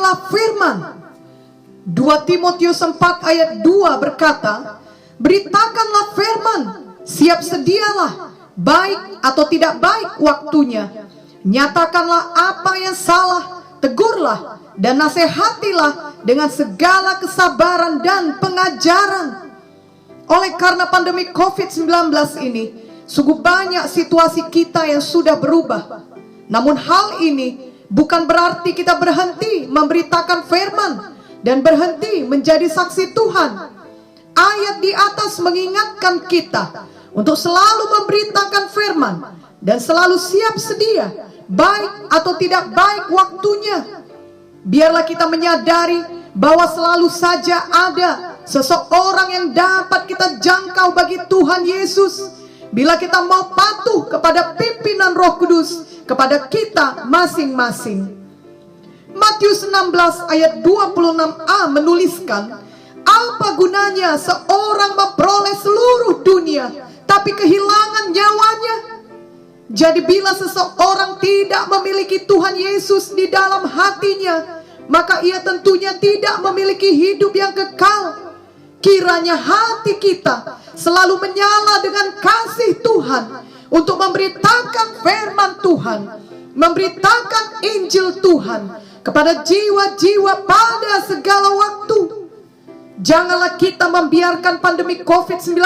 beritakanlah firman. 2 Timotius 4 ayat 2 berkata, beritakanlah firman, siap sedialah, baik atau tidak baik waktunya. Nyatakanlah apa yang salah, tegurlah dan nasihatilah dengan segala kesabaran dan pengajaran. Oleh karena pandemi COVID-19 ini, sungguh banyak situasi kita yang sudah berubah. Namun hal ini bukan berarti kita berhenti memberitakan firman dan berhenti menjadi saksi Tuhan. Ayat di atas mengingatkan kita untuk selalu memberitakan firman dan selalu siap sedia, baik atau tidak baik waktunya. Biarlah kita menyadari bahwa selalu saja ada seseorang yang dapat kita jangkau bagi Tuhan Yesus, bila kita mau patuh kepada pimpinan Roh Kudus kepada kita masing-masing. Matius 16 ayat 26a menuliskan, apa gunanya seorang memperoleh seluruh dunia tapi kehilangan nyawanya? Jadi bila seseorang tidak memiliki Tuhan Yesus di dalam hatinya, maka ia tentunya tidak memiliki hidup yang kekal. Kiranya hati kita selalu menyala dengan kasih Tuhan untuk memberitakan firman Tuhan, memberitakan Injil Tuhan kepada jiwa-jiwa pada segala waktu. Janganlah kita membiarkan pandemi COVID-19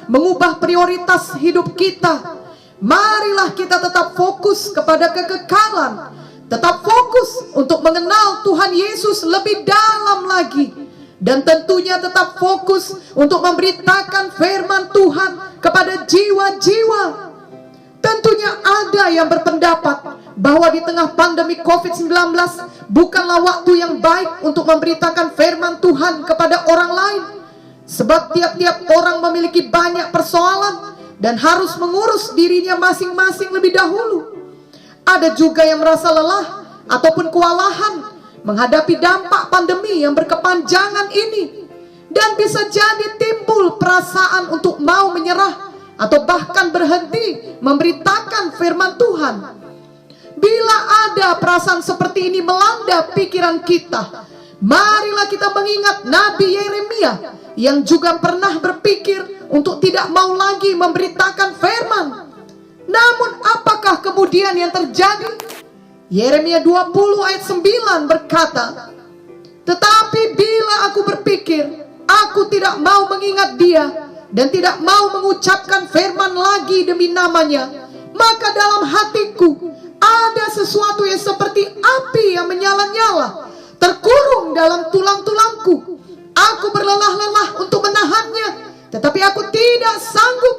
mengubah prioritas hidup kita. Marilah kita tetap fokus kepada kekekalan, tetap fokus untuk mengenal Tuhan Yesus lebih dalam lagi, dan tentunya tetap fokus untuk memberitakan firman Tuhan kepada jiwa-jiwa. Tentunya ada yang berpendapat bahwa di tengah pandemi COVID-19 bukanlah waktu yang baik untuk memberitakan firman Tuhan kepada orang lain, sebab tiap-tiap orang memiliki banyak persoalan dan harus mengurus dirinya masing-masing lebih dahulu. Ada juga yang merasa lelah ataupun kewalahan menghadapi dampak pandemi yang berkepanjangan ini, dan bisa jadi timbul perasaan untuk mau menyerah atau bahkan berhenti memberitakan firman Tuhan. Bila ada perasaan seperti ini melanda pikiran kita, marilah kita mengingat Nabi Yeremia yang juga pernah berpikir untuk tidak mau lagi memberitakan firman. Namun apakah kemudian yang terjadi? Yeremia 20 ayat 9 berkata, tetapi bila aku berpikir, aku tidak mau mengingat dia dan tidak mau mengucapkan firman lagi demi namanya, maka dalam hatiku ada sesuatu yang seperti api yang menyala-nyala, terkurung dalam tulang-tulangku. Aku berlelah-lelah untuk menahannya, tetapi aku tidak sanggup.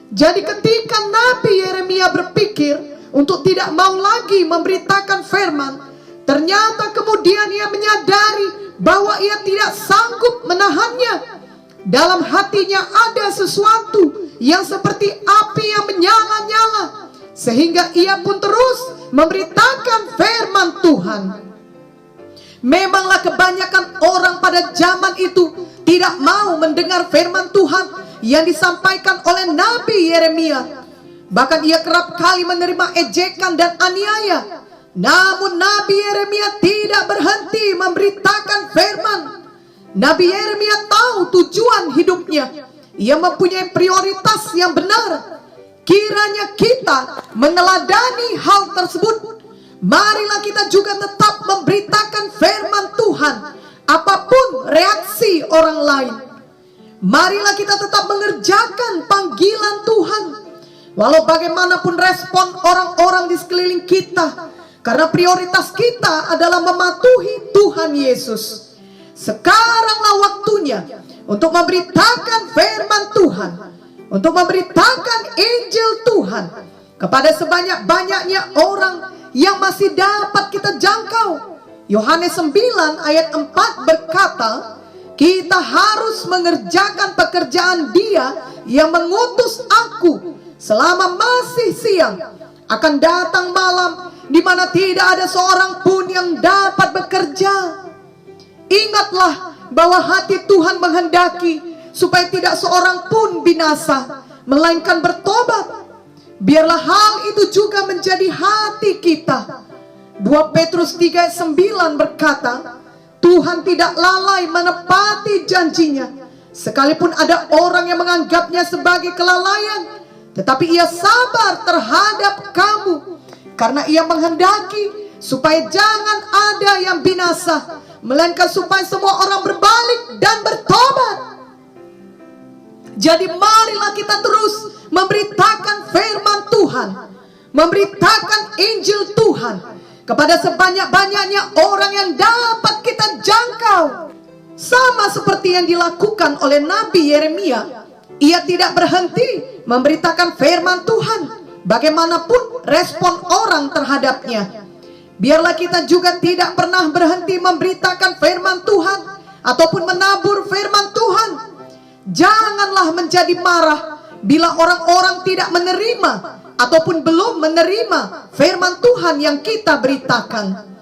Jadi ketika Nabi Yeremia berpikir untuk tidak mau lagi memberitakan firman, ternyata kemudian ia menyadari bahwa ia tidak sanggup menahannya. Dalam hatinya ada sesuatu yang seperti api yang menyala-nyala, sehingga ia pun terus memberitakan firman Tuhan. Memanglah kebanyakan orang pada zaman itu tidak mau mendengar firman Tuhan yang disampaikan oleh Nabi Yeremia. Bahkan ia kerap kali menerima ejekan dan aniaya. Namun Nabi Yeremia tidak berhenti memberitakan firman. Nabi Yeremia tahu tujuan hidupnya. Ia mempunyai prioritas yang benar. Kiranya kita meneladani hal tersebut. Marilah kita juga tetap memberitakan firman Tuhan, apapun reaksi orang lain. Marilah kita tetap mengerjakan panggilan Tuhan, walau bagaimanapun respon orang-orang di sekeliling kita, karena prioritas kita adalah mematuhi Tuhan Yesus. Sekaranglah waktunya untuk memberitakan firman Tuhan, untuk memberitakan Injil Tuhan kepada sebanyak-banyaknya orang yang masih dapat kita jangkau. Yohanes 9 ayat 4 berkata, kita harus mengerjakan pekerjaan Dia yang mengutus aku selama masih siang. Akan datang malam di mana tidak ada seorang pun yang dapat bekerja. Ingatlah bahwa hati Tuhan menghendaki supaya tidak seorang pun binasa, melainkan bertobat. Biarlah hal itu juga menjadi hati kita. 2 Petrus 3 ayat 9 berkata, Tuhan tidak lalai menepati janjinya, sekalipun ada orang yang menganggapnya sebagai kelalaian, tetapi ia sabar terhadap kamu, karena ia menghendaki supaya jangan ada yang binasa, melainkan supaya semua orang berbalik dan bertobat. Jadi marilah kita terus memberitakan firman Tuhan, memberitakan Injil Tuhan kepada sebanyak-banyaknya orang yang dapat kita jangkau. Sama seperti yang dilakukan oleh Nabi Yeremia, ia tidak berhenti memberitakan firman Tuhan, bagaimanapun respon orang terhadapnya. Biarlah kita juga tidak pernah berhenti memberitakan firman Tuhan ataupun menabur firman Tuhan. Janganlah menjadi marah bila orang-orang tidak menerima ataupun belum menerima firman Tuhan yang kita beritakan.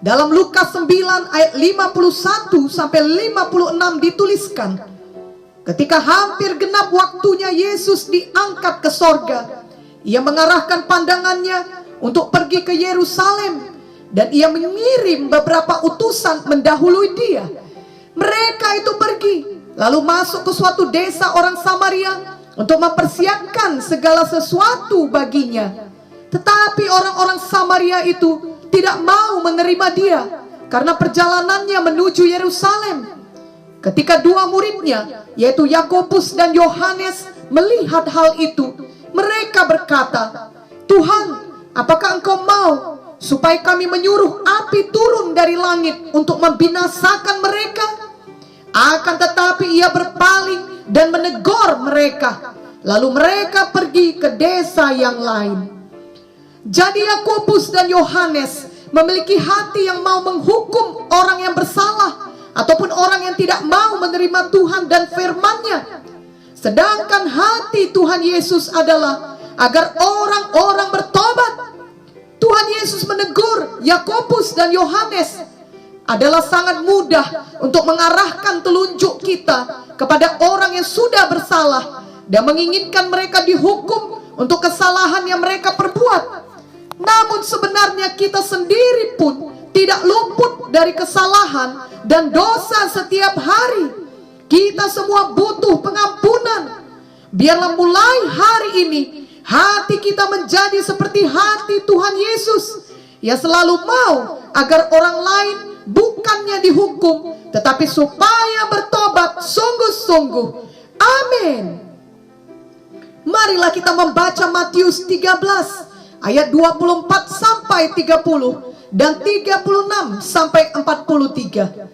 Dalam Lukas 9 ayat 51 sampai 56 dituliskan, ketika hampir genap waktunya Yesus diangkat ke sorga, ia mengarahkan pandangannya untuk pergi ke Yerusalem, dan ia mengirim beberapa utusan mendahului dia. Mereka itu pergi, lalu masuk ke suatu desa orang Samaria untuk mempersiapkan segala sesuatu baginya. Tetapi orang-orang Samaria itu tidak mau menerima dia, karena perjalanannya menuju Yerusalem. Ketika dua muridnya, yaitu Yakobus dan Yohanes, melihat hal itu, mereka berkata, Tuhan, apakah engkau mau supaya kami menyuruh api turun dari langit untuk membinasakan mereka? Akan tetapi ia berpaling dan menegur mereka. Lalu mereka pergi ke desa yang lain. Jadi Yakobus dan Yohanes memiliki hati yang mau menghukum orang yang bersalah, ataupun orang yang tidak mau menerima Tuhan dan firman-Nya. Sedangkan hati Tuhan Yesus adalah agar orang-orang bertobat. Tuhan Yesus menegur Yakobus dan Yohanes adalah sangat mudah untuk mengarahkan telunjuk kita kepada orang yang sudah bersalah dan menginginkan mereka dihukum untuk kesalahan yang mereka perbuat. Namun sebenarnya kita sendiri pun tidak luput dari kesalahan dan dosa setiap hari. Kita semua butuh pengampunan. Biarlah mulai hari ini hati kita menjadi seperti hati Tuhan Yesus, yang selalu mau agar orang lain bukannya dihukum, tetapi supaya bertobat sungguh-sungguh. Amin. Marilah kita membaca Matius 13 ayat 24 sampai 30 dan 36 sampai 43.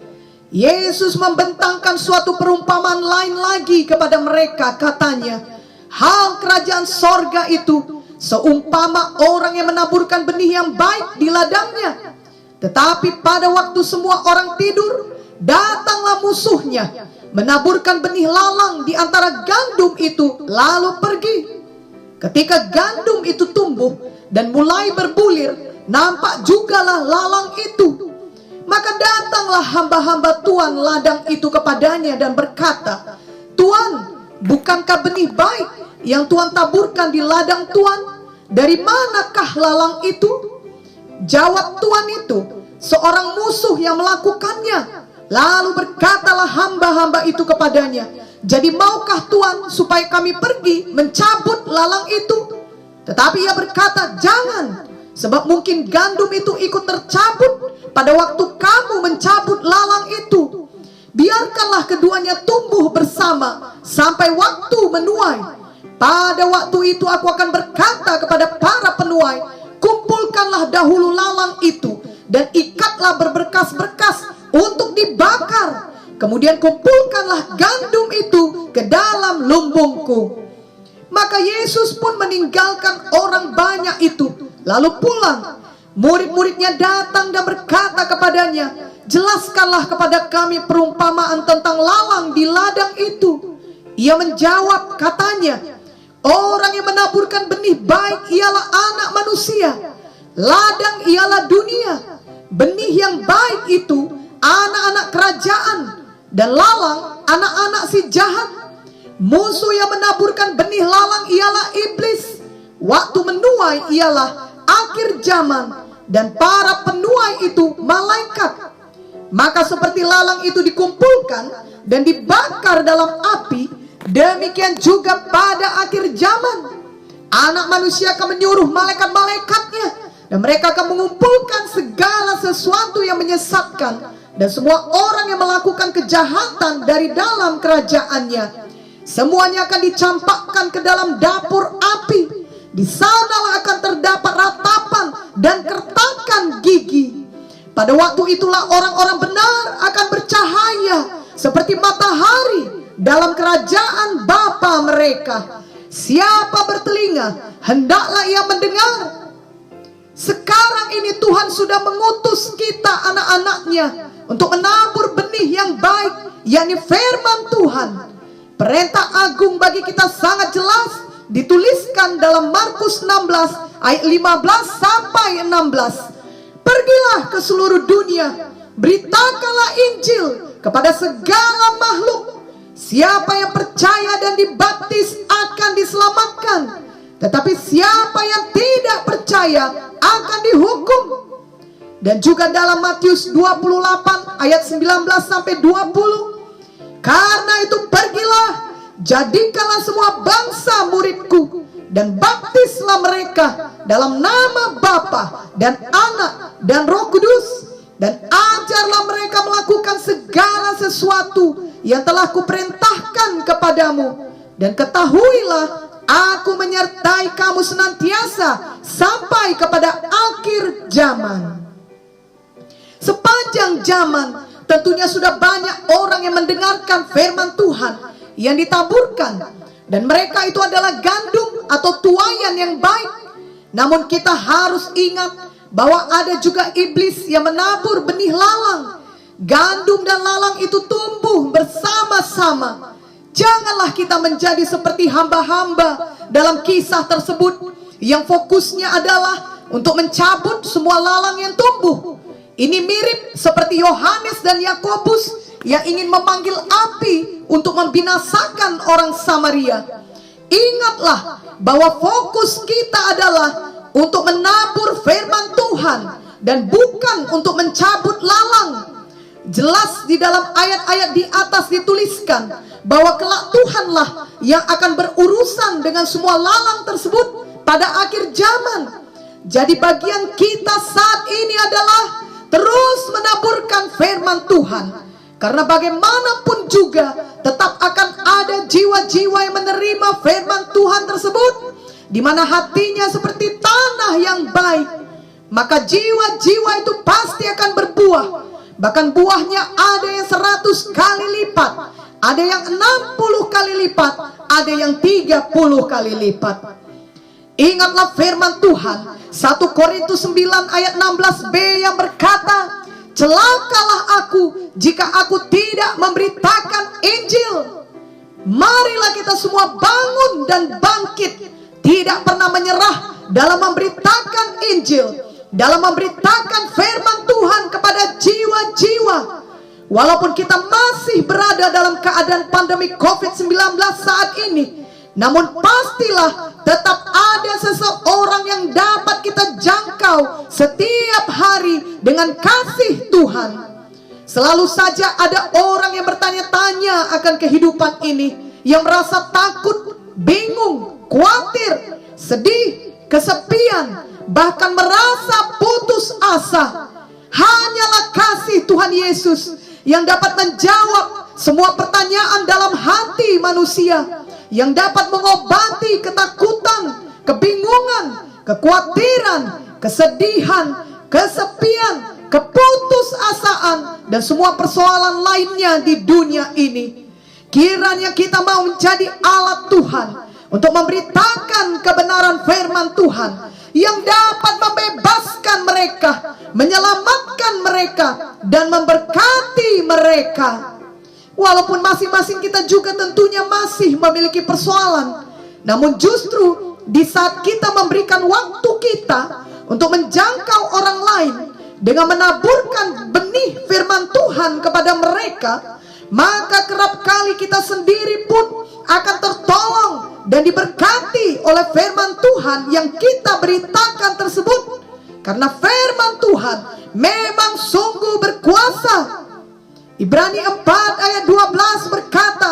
Yesus membentangkan suatu perumpamaan lain lagi kepada mereka, katanya, hal kerajaan sorga itu seumpama orang yang menaburkan benih yang baik di ladangnya. Tetapi pada waktu semua orang tidur, datanglah musuhnya, menaburkan benih lalang di antara gandum itu, lalu pergi. Ketika gandum itu tumbuh dan mulai berbulir, nampak jugalah lalang itu. Maka datanglah hamba-hamba Tuan ladang itu kepadanya dan berkata, Tuan, bukankah benih baik yang Tuan taburkan di ladang Tuan? Dari manakah lalang itu? Jawab Tuan itu, seorang musuh yang melakukannya. Lalu berkatalah hamba-hamba itu kepadanya, jadi maukah Tuan supaya kami pergi mencabut lalang itu? Tetapi ia berkata, jangan, sebab mungkin gandum itu ikut tercabut pada waktu kamu mencabut lalang itu. Biarkanlah keduanya tumbuh bersama sampai waktu menuai. Pada waktu itu aku akan berkata kepada para penuai, kumpulkanlah dahulu lalang itu dan ikatlah berberkas-berkas untuk dibakar. Kemudian kumpulkanlah gandum itu ke dalam lumbungku. Maka Yesus pun meninggalkan orang banyak itu, lalu pulang. Murid-muridnya datang dan berkata kepadanya, jelaskanlah kepada kami perumpamaan tentang lalang di ladang itu. Ia menjawab, katanya, orang yang menaburkan benih baik ialah anak manusia. Ladang ialah dunia. Benih yang baik itu anak-anak kerajaan, dan lalang anak-anak si jahat. Musuh yang menaburkan benih lalang ialah iblis. Waktu menuai ialah akhir zaman, dan para penuai itu malaikat. Maka seperti lalang itu dikumpulkan dan dibakar dalam api, demikian juga pada akhir zaman Anak Manusia akan menyuruh malaikat-malaikatnya, dan mereka akan mengumpulkan segala sesuatu yang menyesatkan dan semua orang yang melakukan kejahatan dari dalam kerajaannya. Semuanya akan dicampakkan ke dalam dapur api. Di sanalah akan terdapat ratapan dan kertakan gigi. Pada waktu itulah orang-orang benar akan bercahaya seperti matahari dalam kerajaan Bapa mereka. Siapa bertelinga, hendaklah ia mendengar. Sekarang ini Tuhan sudah mengutus kita anak-anaknya untuk menabur benih yang baik, yakni firman Tuhan. Perintah agung bagi kita sangat jelas, dituliskan dalam Markus 16 ayat 15 sampai 16. Pergilah ke seluruh dunia, beritakanlah Injil kepada segala makhluk. Siapa yang percaya dan dibaptis akan diselamatkan, tetapi siapa yang tidak percaya akan dihukum. Dan juga dalam Matius 28 ayat 19 sampai 20. Karena itu pergilah, jadikanlah semua bangsa muridku, dan baptislah mereka dalam nama Bapa dan Anak dan Roh Kudus, dan ajarlah mereka melakukan segala sesuatu yang telah kuperintahkan kepadamu. Dan ketahuilah, aku menyertai kamu senantiasa sampai kepada akhir zaman. Sepanjang zaman tentunya sudah banyak orang yang mendengarkan firman Tuhan yang ditaburkan, dan mereka itu adalah gandum atau tuaian yang baik. Namun kita harus ingat bahwa ada juga iblis yang menabur benih lalang. Gandum dan lalang itu tumbuh bersama-sama. Janganlah kita menjadi seperti hamba-hamba dalam kisah tersebut yang fokusnya adalah untuk mencabut semua lalang yang tumbuh. Ini mirip seperti Yohanes dan Yakobus yang ingin memanggil api untuk membinasakan orang Samaria. Ingatlah bahwa fokus kita adalah untuk menabur firman Tuhan dan bukan untuk mencabut lalang. Jelas di dalam ayat-ayat di atas dituliskan bahwa kelak Tuhanlah yang akan berurusan dengan semua lalang tersebut pada akhir zaman. Jadi bagian kita saat ini adalah terus menaburkan firman Tuhan, karena bagaimanapun juga tetap akan ada jiwa-jiwa yang menerima firman Tuhan tersebut, di mana hatinya seperti tanah yang baik. Maka jiwa-jiwa itu pasti akan berbuah. Bahkan buahnya ada yang 100 kali lipat, ada yang 60 kali lipat, ada yang 30 kali lipat. Ingatlah firman Tuhan 1 Korintus 9 ayat 16b yang berkata, celakalah aku jika aku tidak memberitakan Injil. Marilah kita semua bangun dan bangkit, tidak pernah menyerah dalam memberitakan Injil, dalam memberitakan firman Tuhan kepada jiwa-jiwa. Walaupun kita masih berada dalam keadaan pandemi COVID-19 saat ini, namun pastilah tetap ada seseorang yang dapat kita jangkau setiap hari dengan kasih Tuhan. Selalu saja ada orang yang bertanya-tanya akan kehidupan ini, yang merasa takut, bingung, khawatir, sedih, kesepian, bahkan merasa putus asa. Hanyalah kasih Tuhan Yesus yang dapat menjawab semua pertanyaan dalam hati manusia, yang dapat mengobati ketakutan, kebingungan, kekhawatiran, kesedihan, kesepian, keputusasaan, dan semua persoalan lainnya di dunia ini. Kiranya kita mau menjadi alat Tuhan untuk memberitakan kebenaran firman Tuhan yang dapat membebaskan mereka, menyelamatkan mereka, dan memberkati mereka. Walaupun masing-masing kita juga tentunya masih memiliki persoalan, namun justru di saat kita memberikan waktu kita untuk menjangkau orang lain dengan menaburkan benih firman Tuhan kepada mereka, maka kerap kali kita sendiri pun akan tertolong dan diberkati oleh firman Tuhan yang kita beritakan tersebut. karena firman Tuhan memang sungguh berkuasa. Ibrani 4 ayat 12 berkata,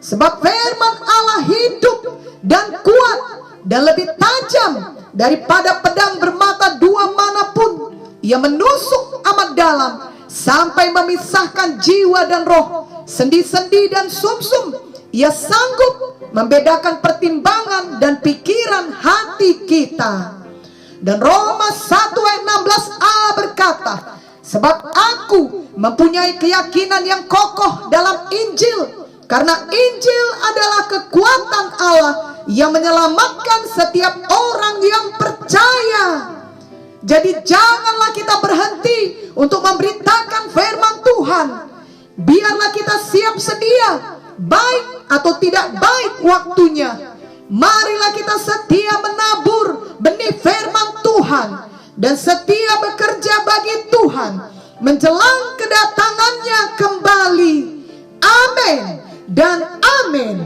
sebab firman Allah hidup dan kuat dan lebih tajam daripada pedang bermata dua manapun. Ia menusuk amat dalam sampai memisahkan jiwa dan roh, sendi-sendi dan sumsum. Ia sanggup membedakan pertimbangan dan pikiran hati kita. Dan Roma 1 ayat 16a berkata, sebab aku mempunyai keyakinan yang kokoh dalam Injil, karena Injil adalah kekuatan Allah yang menyelamatkan setiap orang yang percaya. Jadi janganlah kita berhenti untuk memberitakan firman Tuhan. Biarlah kita siap sedia, baik atau tidak baik waktunya. Marilah kita setia menabur benih firman Tuhan dan setia bekerja bagi Tuhan menjelang kedatangannya kembali. Amin dan amin.